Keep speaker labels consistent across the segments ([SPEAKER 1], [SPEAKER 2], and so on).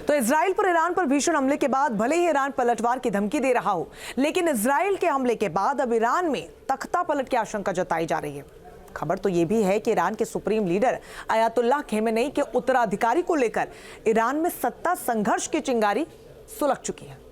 [SPEAKER 1] तो इजराइल पर ईरान पर भीषण हमले के बाद भले ही ईरान पलटवार की धमकी दे रहा हो, लेकिन इजराइल के हमले के बाद अब ईरान में तख्ता पलट की आशंका जताई जा रही है। खबर तो ये भी है कि ईरान के सुप्रीम लीडर अयातुल्लाह खेमेनेई के उत्तराधिकारी को लेकर ईरान में सत्ता संघर्ष की चिंगारी सुलग चुकी है।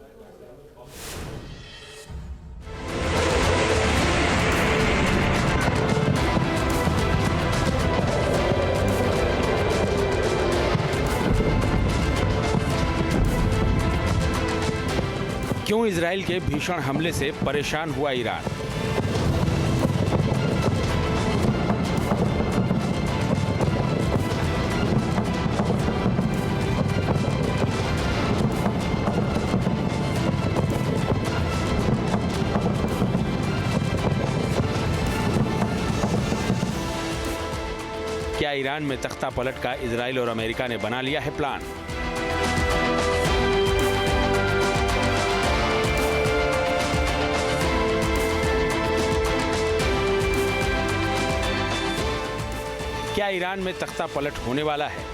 [SPEAKER 2] क्यों इजराइल के भीषण हमले से परेशान हुआ ईरान? क्या ईरान में तख्ता पलट का इजराइल और अमेरिका ने बना लिया है प्लान? क्या ईरान में तख्ता पलट होने वाला है?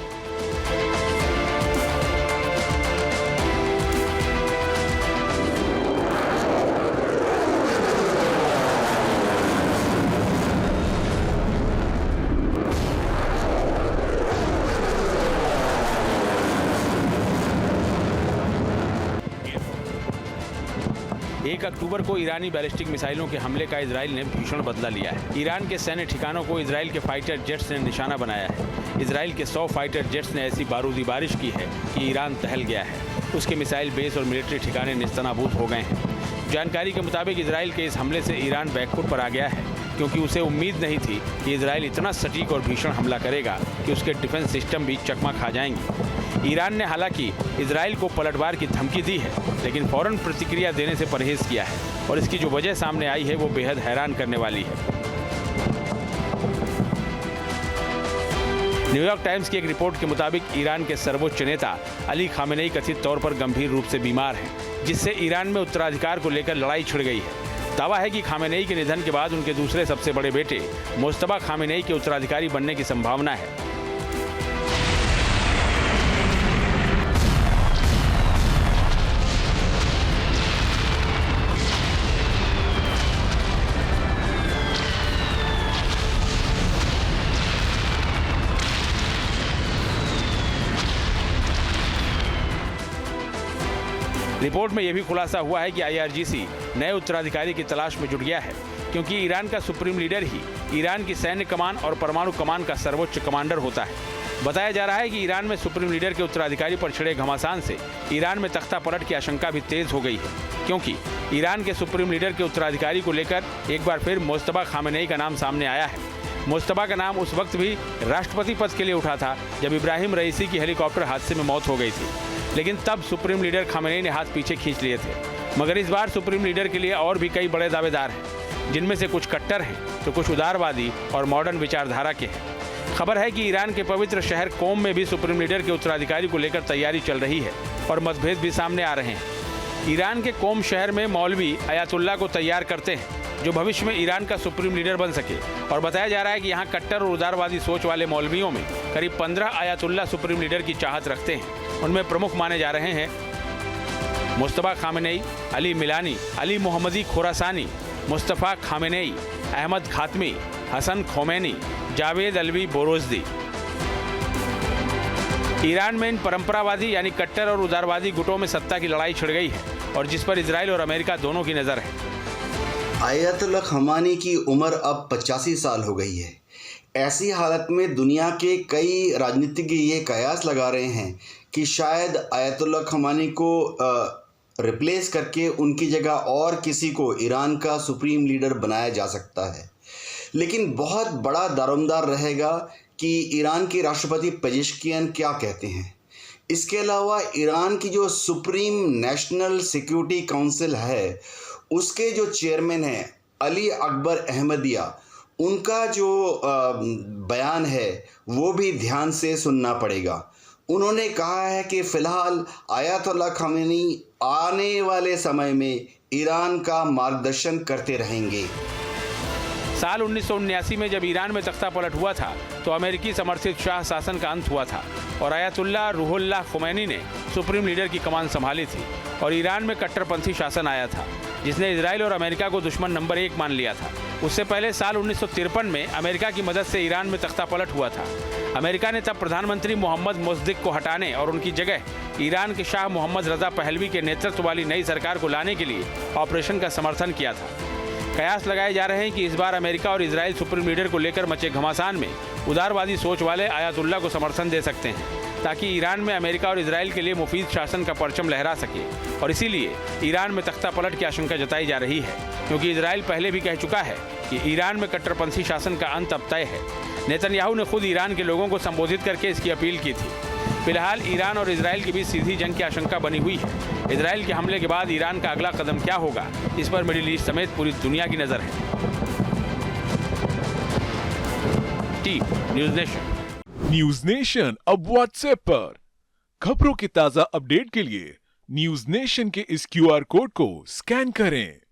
[SPEAKER 2] एक अक्टूबर को ईरानी बैलिस्टिक मिसाइलों के हमले का इजराइल ने भीषण बदला लिया है। ईरान के सैन्य ठिकानों को इजराइल के फाइटर जेट्स ने निशाना बनाया है। इजराइल के 100 फाइटर जेट्स ने ऐसी बारूदी बारिश की है कि ईरान टहल गया है। उसके मिसाइल बेस और मिलिट्री ठिकाने निस्तनाबूद हो गए हैं। जानकारी के मुताबिक इजराइल के इस हमले से ईरान बैकफुट पर आ गया है, क्योंकि उसे उम्मीद नहीं थी कि इजराइल इतना सटीक और भीषण हमला करेगा कि उसके डिफेंस सिस्टम भी चकमा खा जाएंगी। ईरान ने हालांकि इजराइल को पलटवार की धमकी दी है, लेकिन फौरन प्रतिक्रिया देने से परहेज किया है और इसकी जो वजह सामने आई है वो बेहद हैरान करने वाली है। न्यूयॉर्क टाइम्स की एक रिपोर्ट के मुताबिक ईरान के सर्वोच्च नेता अली खामेनेई कथित तौर पर गंभीर रूप से बीमार हैं, जिससे ईरान में उत्तराधिकार को लेकर लड़ाई छिड़ गई है। दावा है कि खामेनेई के निधन के बाद उनके दूसरे सबसे बड़े बेटे मुस्तफा खामेनेई के उत्तराधिकारी बनने की संभावना है। रिपोर्ट में यह भी खुलासा हुआ है कि IRGC नए उत्तराधिकारी की तलाश में जुट गया है, क्योंकि ईरान का सुप्रीम लीडर ही ईरान की सैन्य कमान और परमाणु कमान का सर्वोच्च कमांडर होता है। बताया जा रहा है कि ईरान में सुप्रीम लीडर के उत्तराधिकारी पर छिड़े घमासान से ईरान में तख्ता पलट की आशंका भी तेज हो गई है, क्योंकि ईरान के सुप्रीम लीडर के उत्तराधिकारी को लेकर एक बार फिर मुस्तफा खामेनेई का नाम सामने आया है। मुस्तफा का नाम उस वक्त भी राष्ट्रपति पद के लिए उठा था जब इब्राहिम रईसी की हेलीकॉप्टर हादसे में मौत हो गई थी, लेकिन तब सुप्रीम लीडर खामेनेई ने हाथ पीछे खींच लिए थे। मगर इस बार सुप्रीम लीडर के लिए और भी कई बड़े दावेदार हैं, जिनमें से कुछ कट्टर हैं तो कुछ उदारवादी और मॉडर्न विचारधारा के हैं। खबर है कि ईरान के पवित्र शहर कोम में भी सुप्रीम लीडर के उत्तराधिकारी को लेकर तैयारी चल रही है और मतभेद भी सामने आ रहे हैं। ईरान के कोम शहर में मौलवी अयातुल्लाह को तैयार करते हैं, जो भविष्य में ईरान का सुप्रीम लीडर बन सके। और बताया जा रहा है कि यहाँ कट्टर और उदारवादी सोच वाले मौलवियों में करीब 15 अयातुल्लाह सुप्रीम लीडर की चाहत रखते हैं। उनमें प्रमुख माने जा रहे हैं मुस्तफा खामेनेई, अली मिलानी, अली मोहम्मदी Khurasani, Mustafa Khamenei, Ahmad खातमी, Hasan Khomeini, Javed Alvi बोरोजदी। Iran में इन परंपरावादी यानी कट्टर और उदारवादी गुटों में सत्ता की लड़ाई छिड़ गई है और जिस पर इजराइल और अमेरिका दोनों की नज़र है।
[SPEAKER 3] अयातुल्लाह खमानी की उम्र अब 85 साल हो गई है। ऐसी हालत में दुनिया के कई राजनीतिज्ञ ये कयास लगा रहे हैं कि शायद अयातुल्लाह खमानी को रिप्लेस करके उनकी जगह और किसी को ईरान का सुप्रीम लीडर बनाया जा सकता है। लेकिन बहुत बड़ा दारोमदार रहेगा कि ईरान के राष्ट्रपति पेजेश्कियान क्या कहते हैं। इसके अलावा ईरान की जो सुप्रीम नेशनल सिक्योरिटी काउंसिल है, उसके जो चेयरमैन हैं अली अकबर अहमदिया, उनका जो बयान है वो भी ध्यान से सुनना पड़ेगा। उन्होंने कहा है कि फ़िलहाल अयातुल्लाह खामेनी आने वाले समय में ईरान का मार्गदर्शन करते रहेंगे।
[SPEAKER 2] साल 1979 में जब ईरान में तख्ता पलट हुआ था तो अमेरिकी समर्थित शाह शासन का अंत हुआ था और आयतुल्लाह रूहुल्लाह खुमैनी ने सुप्रीम लीडर की कमान संभाली थी और ईरान में कट्टरपंथी शासन आया था जिसने इजराइल और अमेरिका को दुश्मन नंबर 1 मान लिया था। उससे पहले साल 1953 में अमेरिका की मदद से ईरान में तख्ता पलट हुआ था। अमेरिका ने तब प्रधानमंत्री मोहम्मद मुसद्दिक को हटाने और उनकी जगह ईरान के शाह मोहम्मद रजा पहलवी के नेतृत्व वाली नई सरकार को लाने के लिए ऑपरेशन का समर्थन किया था। कयास लगाए जा रहे हैं कि इस बार अमेरिका और इजराइल सुप्रीम लीडर को लेकर मचे घमासान में उदारवादी सोच वाले आयतुल्लाह को समर्थन दे सकते हैं ताकि ईरान में अमेरिका और इजराइल के लिए मुफीद शासन का परचम लहरा सके और इसीलिए ईरान में तख्ता पलट की आशंका जताई जा रही है क्योंकि इजराइल पहले भी कह चुका है कि ईरान में कट्टरपंथी शासन का अंत अब तय है। नेतन्याहू ने खुद ईरान के लोगों को संबोधित करके इसकी अपील की थी। फिलहाल ईरान और इजराइल के बीच सीधी जंग की आशंका बनी हुई है। इजराइल के हमले के बाद ईरान का अगला कदम क्या होगा, इस पर मिडिल ईस्ट समेत पूरी दुनिया की नजर है। News nation.
[SPEAKER 4] न्यूज नेशन अब व्हाट्सएप पर खबरों के ताजा अपडेट के लिए न्यूज नेशन के इस QR कोड को स्कैन करें।